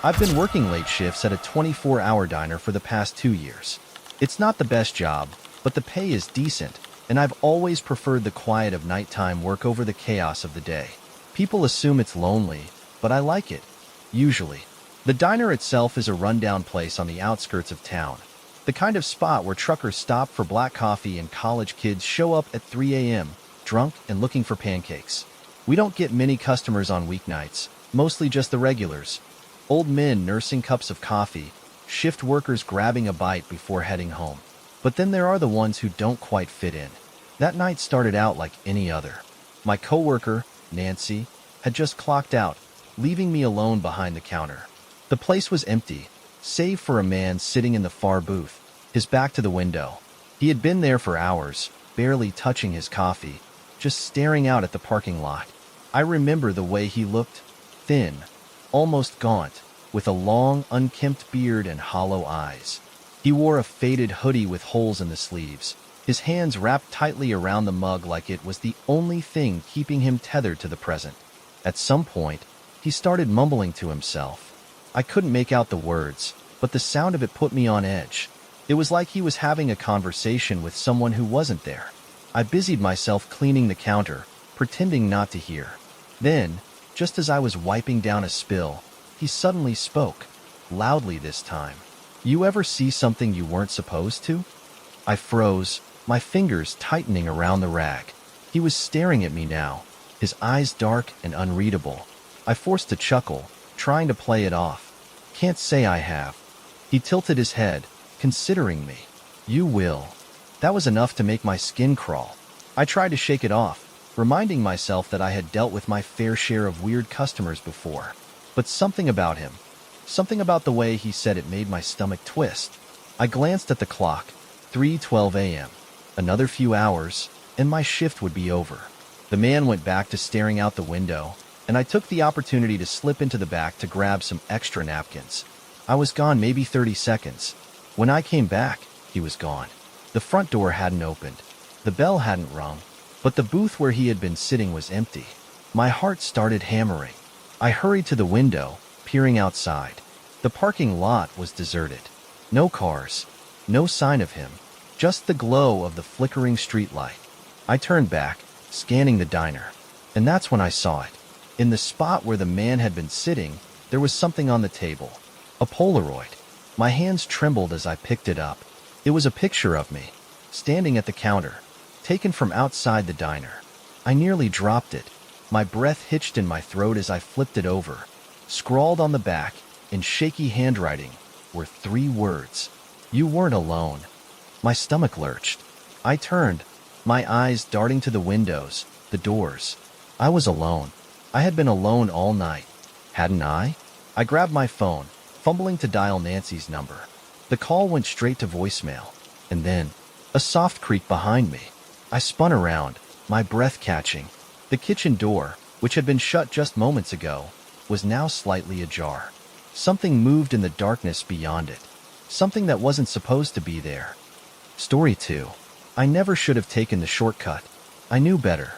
I've been working late shifts at a 24-hour diner for the past 2 years. It's not the best job, but the pay is decent, and I've always preferred the quiet of nighttime work over the chaos of the day. People assume it's lonely, but I like it, usually. The diner itself is a rundown place on the outskirts of town, the kind of spot where truckers stop for black coffee and college kids show up at 3 a.m., drunk and looking for pancakes. We don't get many customers on weeknights, mostly just the regulars. Old men nursing cups of coffee, shift workers grabbing a bite before heading home. But then there are the ones who don't quite fit in. That night started out like any other. My coworker, Nancy, had just clocked out, leaving me alone behind the counter. The place was empty, save for a man sitting in the far booth, his back to the window. He had been there for hours, barely touching his coffee, just staring out at the parking lot. I remember the way he looked, thin, almost gaunt, with a long, unkempt beard and hollow eyes. He wore a faded hoodie with holes in the sleeves, his hands wrapped tightly around the mug like it was the only thing keeping him tethered to the present. At some point, he started mumbling to himself. I couldn't make out the words, but the sound of it put me on edge. It was like he was having a conversation with someone who wasn't there. I busied myself cleaning the counter, pretending not to hear. Then, just as I was wiping down a spill, he suddenly spoke, loudly this time. "You ever see something you weren't supposed to?" I froze, my fingers tightening around the rag. He was staring at me now, his eyes dark and unreadable. I forced a chuckle, trying to play it off. "Can't say I have." He tilted his head, considering me. "You will." That was enough to make my skin crawl. I tried to shake it off, reminding myself that I had dealt with my fair share of weird customers before. But something about him, something about the way he said it made my stomach twist. I glanced at the clock, 3:12 a.m. Another few hours, and my shift would be over. The man went back to staring out the window, and I took the opportunity to slip into the back to grab some extra napkins. I was gone maybe 30 seconds. When I came back, he was gone. The front door hadn't opened. The bell hadn't rung, but the booth where he had been sitting was empty. My heart started hammering. I hurried to the window, peering outside. The parking lot was deserted. No cars, no sign of him, just the glow of the flickering streetlight. I turned back, scanning the diner, and that's when I saw it. In the spot where the man had been sitting, there was something on the table. A Polaroid. My hands trembled as I picked it up. It was a picture of me, standing at the counter, taken from outside the diner. I nearly dropped it. My breath hitched in my throat as I flipped it over. Scrawled on the back, in shaky handwriting, were 3 words. "You weren't alone." My stomach lurched. I turned, my eyes darting to the windows, the doors. I was alone. I had been alone all night. Hadn't I? I grabbed my phone, fumbling to dial Nancy's number. The call went straight to voicemail, and then a soft creak behind me. I spun around, my breath catching. The kitchen door, which had been shut just moments ago, was now slightly ajar. Something moved in the darkness beyond it. Something that wasn't supposed to be there. Story 2. I never should have taken the shortcut. I knew better.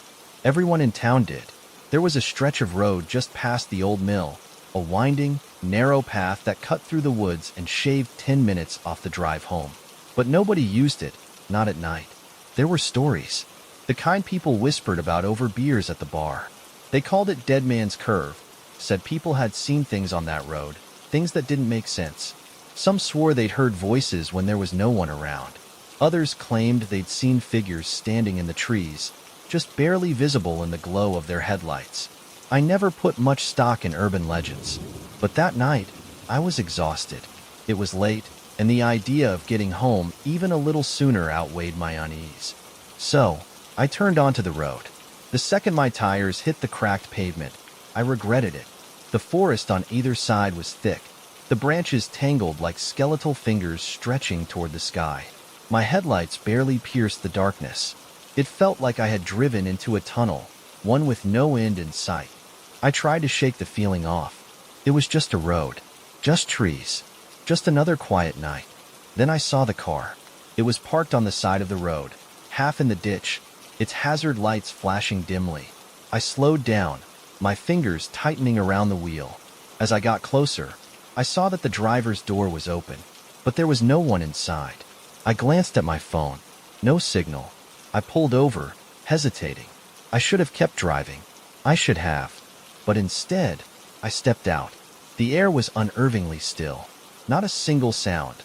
Everyone in town did. There was a stretch of road just past the old mill, a winding, narrow path that cut through the woods and shaved 10 minutes off the drive home. But nobody used it, not at night. There were stories. The kind people whispered about over beers at the bar. They called it Dead Man's Curve, said people had seen things on that road, things that didn't make sense. Some swore they'd heard voices when there was no one around. Others claimed they'd seen figures standing in the trees, just barely visible in the glow of their headlights. I never put much stock in urban legends, but that night, I was exhausted. It was late, and the idea of getting home even a little sooner outweighed my unease. So, I turned onto the road. The second my tires hit the cracked pavement, I regretted it. The forest on either side was thick, the branches tangled like skeletal fingers stretching toward the sky. My headlights barely pierced the darkness. It felt like I had driven into a tunnel, one with no end in sight. I tried to shake the feeling off. It was just a road, just trees, just another quiet night. Then I saw the car. It was parked on the side of the road, half in the ditch, its hazard lights flashing dimly. I slowed down, my fingers tightening around the wheel. As I got closer, I saw that the driver's door was open, but there was no one inside. I glanced at my phone. No signal. I pulled over, hesitating. I should have kept driving. I should have. But instead, I stepped out. The air was unnervingly still. Not a single sound.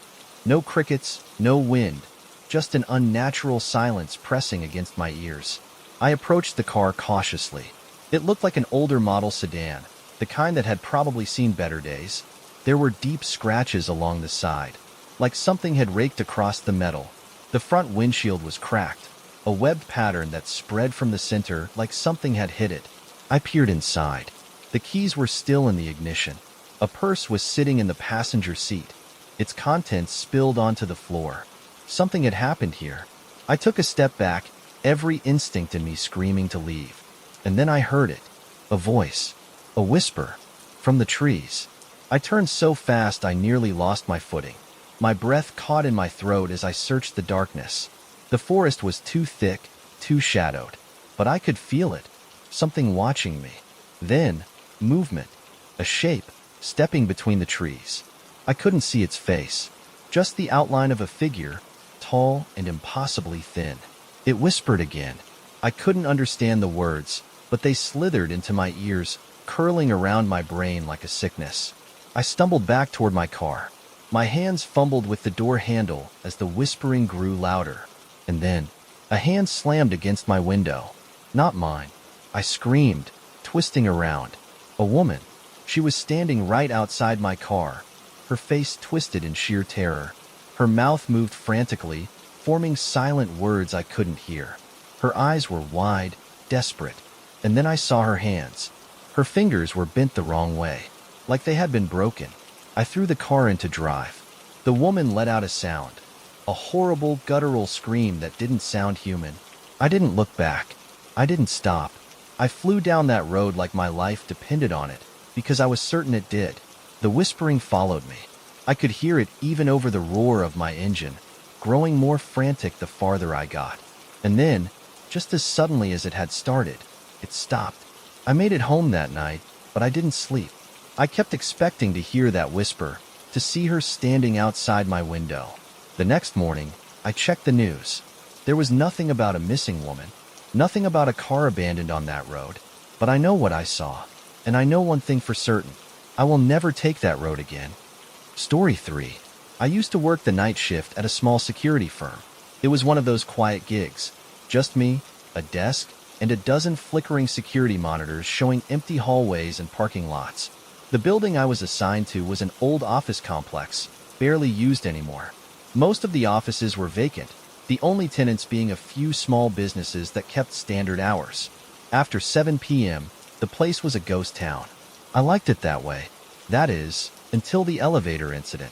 No crickets, no wind. Just an unnatural silence pressing against my ears. I approached the car cautiously. It looked like an older model sedan, the kind that had probably seen better days. There were deep scratches along the side, like something had raked across the metal. The front windshield was cracked, a webbed pattern that spread from the center like something had hit it. I peered inside. The keys were still in the ignition. A purse was sitting in the passenger seat. Its contents spilled onto the floor. Something had happened here. I took a step back, every instinct in me screaming to leave. And then I heard it. A voice. A whisper. From the trees. I turned so fast I nearly lost my footing. My breath caught in my throat as I searched the darkness. The forest was too thick, too shadowed. But I could feel it. Something watching me. Then, movement. A shape, stepping between the trees. I couldn't see its face. Just the outline of a figure, tall and impossibly thin. It whispered again. I couldn't understand the words, but they slithered into my ears, curling around my brain like a sickness. I stumbled back toward my car. My hands fumbled with the door handle as the whispering grew louder. And then, a hand slammed against my window. Not mine. I screamed, twisting around. A woman. She was standing right outside my car, her face twisted in sheer terror. Her mouth moved frantically, forming silent words I couldn't hear. Her eyes were wide, desperate. And then I saw her hands. Her fingers were bent the wrong way, like they had been broken. I threw the car into drive. The woman let out a sound. A horrible, guttural scream that didn't sound human. I didn't look back. I didn't stop. I flew down that road like my life depended on it, because I was certain it did. The whispering followed me. I could hear it even over the roar of my engine, growing more frantic the farther I got. And then, just as suddenly as it had started, it stopped. I made it home that night, but I didn't sleep. I kept expecting to hear that whisper, to see her standing outside my window. The next morning, I checked the news. There was nothing about a missing woman, nothing about a car abandoned on that road. But I know what I saw, and I know one thing for certain. I will never take that road again. Story 3. I used to work the night shift at a small security firm. It was one of those quiet gigs. Just me, a desk, and a dozen flickering security monitors showing empty hallways and parking lots. The building I was assigned to was an old office complex, barely used anymore. Most of the offices were vacant, the only tenants being a few small businesses that kept standard hours. After 7 p.m., the place was a ghost town. I liked it that way. That is, until the elevator incident.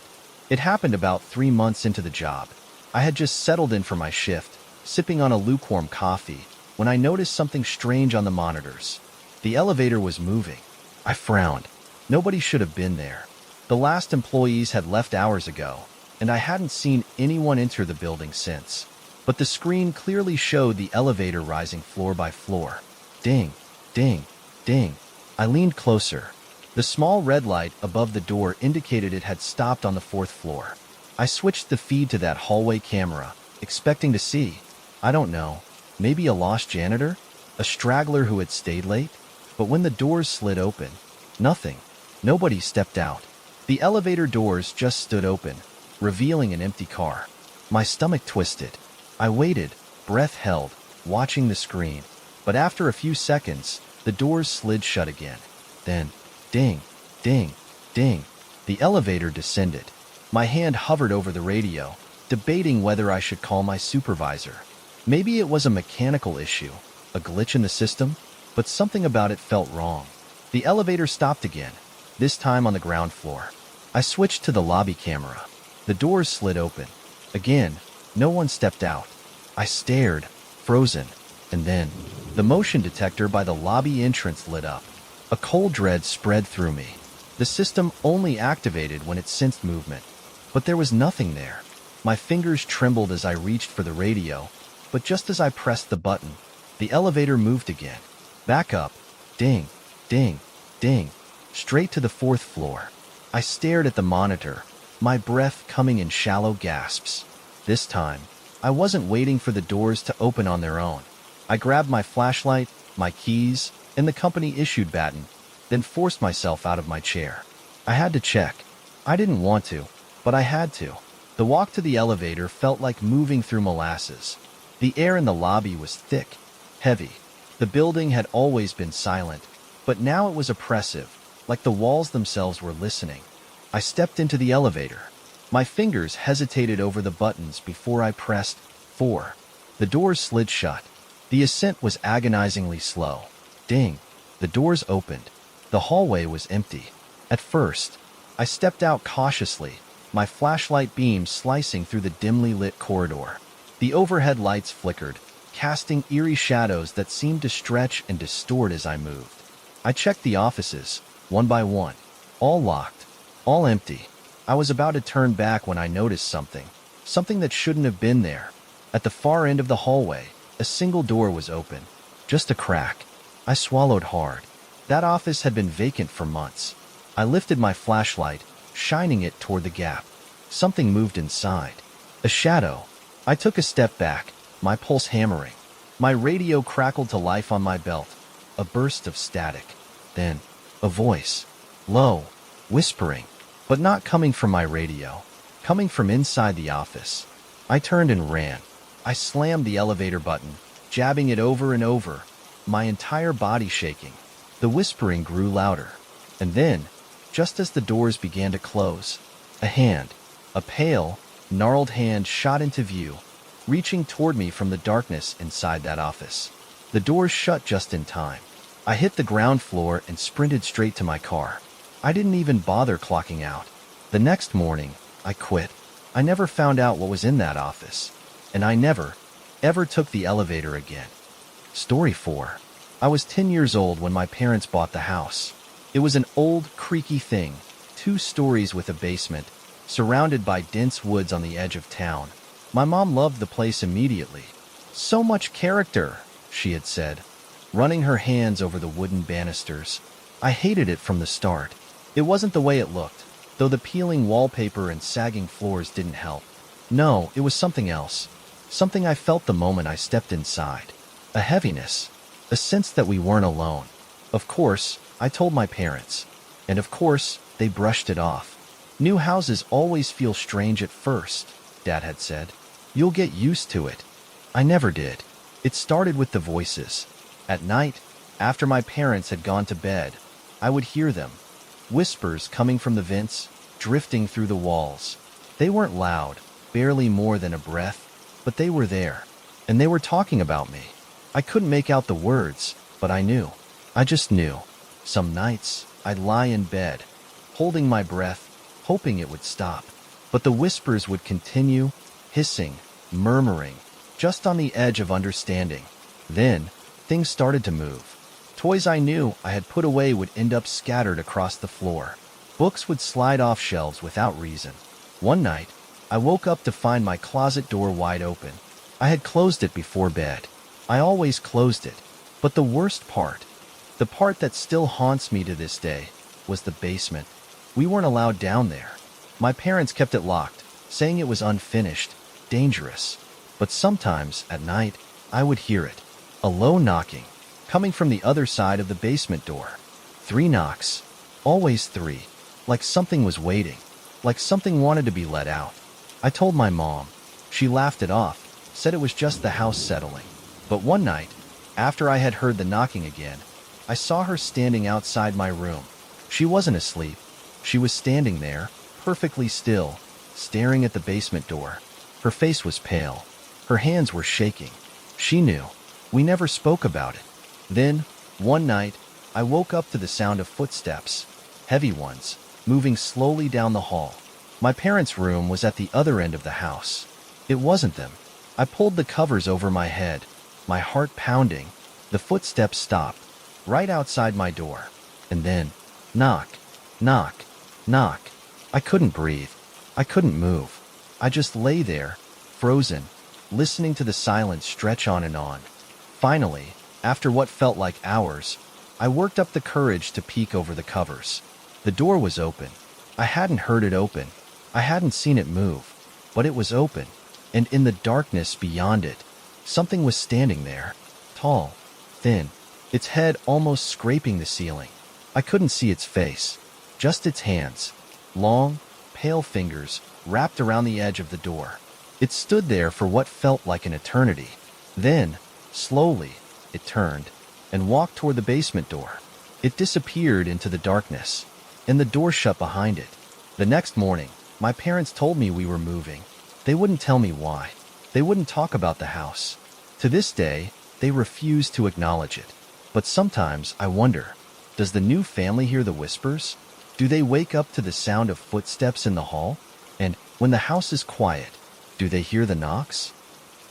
It happened about 3 months into the job. I had just settled in for my shift, sipping on a lukewarm coffee, when I noticed something strange on the monitors. The elevator was moving. I frowned. Nobody should have been there. The last employees had left hours ago, and I hadn't seen anyone enter the building since. But the screen clearly showed the elevator rising floor by floor. Ding, ding, ding. I leaned closer. The small red light above the door indicated it had stopped on the 4th floor. I switched the feed to that hallway camera, expecting to see, I don't know, maybe a lost janitor? A straggler who had stayed late? But when the doors slid open, nothing. Nobody stepped out. The elevator doors just stood open, revealing an empty car. My stomach twisted. I waited, breath held, watching the screen. But after a few seconds, the doors slid shut again. Then, ding, ding, ding. The elevator descended. My hand hovered over the radio, debating whether I should call my supervisor. Maybe it was a mechanical issue, a glitch in the system, but something about it felt wrong. The elevator stopped again, this time on the ground floor. I switched to the lobby camera. The doors slid open. Again, no one stepped out. I stared, frozen, and then the motion detector by the lobby entrance lit up. A cold dread spread through me. The system only activated when it sensed movement, but there was nothing there. My fingers trembled as I reached for the radio, but just as I pressed the button, the elevator moved again. Back up. Ding, ding, ding. Straight to the 4th floor. I stared at the monitor, my breath coming in shallow gasps. This time, I wasn't waiting for the doors to open on their own. I grabbed my flashlight, my keys, and the company-issued baton, then forced myself out of my chair. I had to check. I didn't want to, but I had to. The walk to the elevator felt like moving through molasses. The air in the lobby was thick, heavy. The building had always been silent, but now it was oppressive, like the walls themselves were listening. I stepped into the elevator. My fingers hesitated over the buttons before I pressed 4. The doors slid shut. The ascent was agonizingly slow. Ding! The doors opened. The hallway was empty. At first, I stepped out cautiously, my flashlight beam slicing through the dimly lit corridor. The overhead lights flickered, casting eerie shadows that seemed to stretch and distort as I moved. I checked the offices, one by one. All locked, all empty. I was about to turn back when I noticed something that shouldn't have been there. At the far end of the hallway, a single door was open. Just a crack. I swallowed hard. That office had been vacant for months. I lifted my flashlight, shining it toward the gap. Something moved inside. A shadow. I took a step back, my pulse hammering. My radio crackled to life on my belt. A burst of static. Then, a voice. Low, whispering, but not coming from my radio. Coming from inside the office. I turned and ran. I slammed the elevator button, jabbing it over and over, my entire body shaking. The whispering grew louder. And then, just as the doors began to close, a hand, a pale, gnarled hand shot into view, reaching toward me from the darkness inside that office. The doors shut just in time. I hit the ground floor and sprinted straight to my car. I didn't even bother clocking out. The next morning, I quit. I never found out what was in that office. And I never, ever took the elevator again. Story 4. I was 10 years old when my parents bought the house. It was an old, creaky thing, 2 stories with a basement, surrounded by dense woods on the edge of town. My mom loved the place immediately. So much character, she had said, running her hands over the wooden banisters. I hated it from the start. It wasn't the way it looked, though the peeling wallpaper and sagging floors didn't help. No, it was something else. Something I felt the moment I stepped inside. A heaviness. A sense that we weren't alone. Of course, I told my parents. And of course, they brushed it off. New houses always feel strange at first, Dad had said. You'll get used to it. I never did. It started with the voices. At night, after my parents had gone to bed, I would hear them. Whispers coming from the vents, drifting through the walls. They weren't loud, barely more than a breath, but they were there. And they were talking about me. I couldn't make out the words, but I knew. I just knew. Some nights, I'd lie in bed, holding my breath, hoping it would stop. But the whispers would continue, hissing, murmuring, just on the edge of understanding. Then, things started to move. Toys I knew I had put away would end up scattered across the floor. Books would slide off shelves without reason. One night, I woke up to find my closet door wide open. I had closed it before bed. I always closed it. But the worst part, the part that still haunts me to this day, was the basement. We weren't allowed down there. My parents kept it locked, saying it was unfinished, dangerous. But sometimes, at night, I would hear it. A low knocking, coming from the other side of the basement door. 3 knocks. Always 3. Like something was waiting. Like something wanted to be let out. I told my mom. She laughed it off, said it was just the house settling. But one night, after I had heard the knocking again, I saw her standing outside my room. She wasn't asleep. She was standing there, perfectly still, staring at the basement door. Her face was pale. Her hands were shaking. She knew. We never spoke about it. Then, one night, I woke up to the sound of footsteps, heavy ones, moving slowly down the hall. My parents' room was at the other end of the house. It wasn't them. I pulled the covers over my head, my heart pounding. The footsteps stopped, right outside my door. And then, knock, knock, knock. I couldn't breathe. I couldn't move. I just lay there, frozen, listening to the silence stretch on and on. Finally, after what felt like hours, I worked up the courage to peek over the covers. The door was open. I hadn't heard it open. I hadn't seen it move. But it was open, and in the darkness beyond it, something was standing there, tall, thin, its head almost scraping the ceiling. I couldn't see its face, just its hands, long, pale fingers wrapped around the edge of the door. It stood there for what felt like an eternity. Then, slowly, it turned and walked toward the basement door. It disappeared into the darkness, and the door shut behind it. The next morning, my parents told me we were moving. They wouldn't tell me why. They wouldn't talk about the house. To this day, they refuse to acknowledge it. But sometimes I wonder, does the new family hear the whispers? Do they wake up to the sound of footsteps in the hall? And when the house is quiet, do they hear the knocks?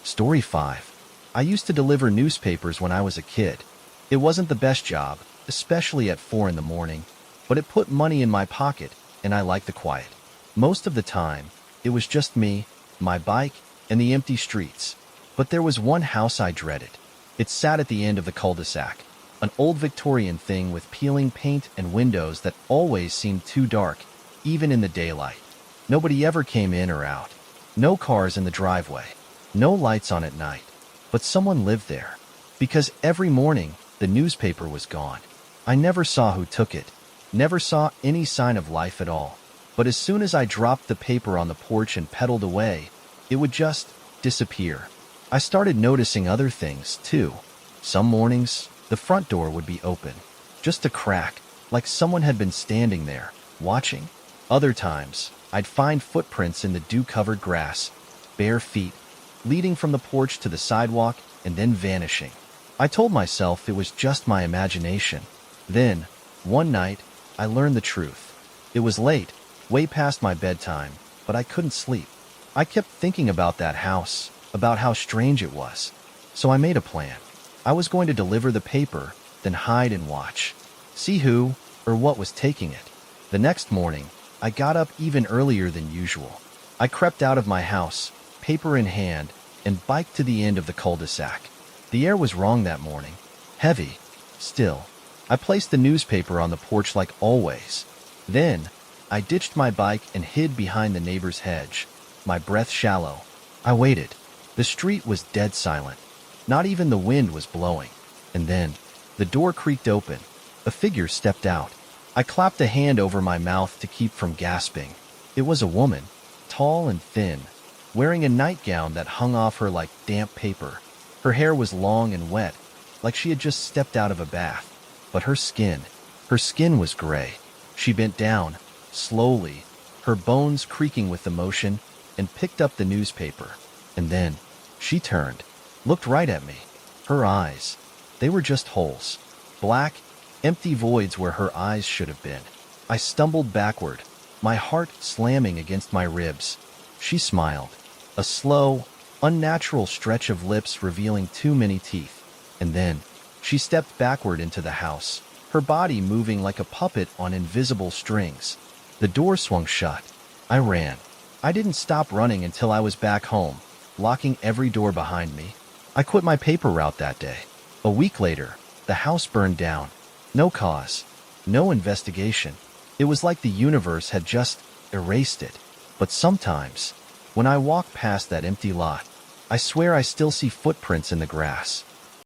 Story 5. I used to deliver newspapers when I was a kid. It wasn't the best job, especially at 4 in the morning, but it put money in my pocket, and I liked the quiet. Most of the time, it was just me, my bike, and the empty streets. But there was one house I dreaded. It sat at the end of the cul-de-sac, an old Victorian thing with peeling paint and windows that always seemed too dark, even in the daylight. Nobody ever came in or out. No cars in the driveway. No lights on at night. But someone lived there. Because every morning, the newspaper was gone. I never saw who took it. Never saw any sign of life at all. But as soon as I dropped the paper on the porch and pedaled away, it would just disappear. I started noticing other things, too. Some mornings, the front door would be open. Just a crack, like someone had been standing there, watching. Other times, I'd find footprints in the dew-covered grass, bare feet, leading from the porch to the sidewalk and then vanishing. I told myself it was just my imagination. Then, one night, I learned the truth. It was late, way past my bedtime, but I couldn't sleep. I kept thinking about that house, about how strange it was. So I made a plan. I was going to deliver the paper, then hide and watch. See who or what was taking it. The next morning, I got up even earlier than usual. I crept out of my house, paper in hand, and biked to the end of the cul-de-sac. The air was wrong that morning. Heavy. Still, I placed the newspaper on the porch like always. Then, I ditched my bike and hid behind the neighbor's hedge, my breath shallow. I waited. The street was dead silent. Not even the wind was blowing. And then, the door creaked open. A figure stepped out. I clapped a hand over my mouth to keep from gasping. It was a woman, tall and thin, wearing a nightgown that hung off her like damp paper. Her hair was long and wet, like she had just stepped out of a bath. But her skin was gray. She bent down, slowly, her bones creaking with the motion, and picked up the newspaper. And then, she turned, looked right at me. Her eyes, they were just holes. Black, empty voids where her eyes should have been. I stumbled backward, my heart slamming against my ribs. She smiled, a slow, unnatural stretch of lips revealing too many teeth. And then, she stepped backward into the house, her body moving like a puppet on invisible strings. The door swung shut. I ran. I didn't stop running until I was back home, locking every door behind me. I quit my paper route that day. A week later, the house burned down. No cause. No investigation. It was like the universe had just erased it. But sometimes, when I walk past that empty lot, I swear I still see footprints in the grass.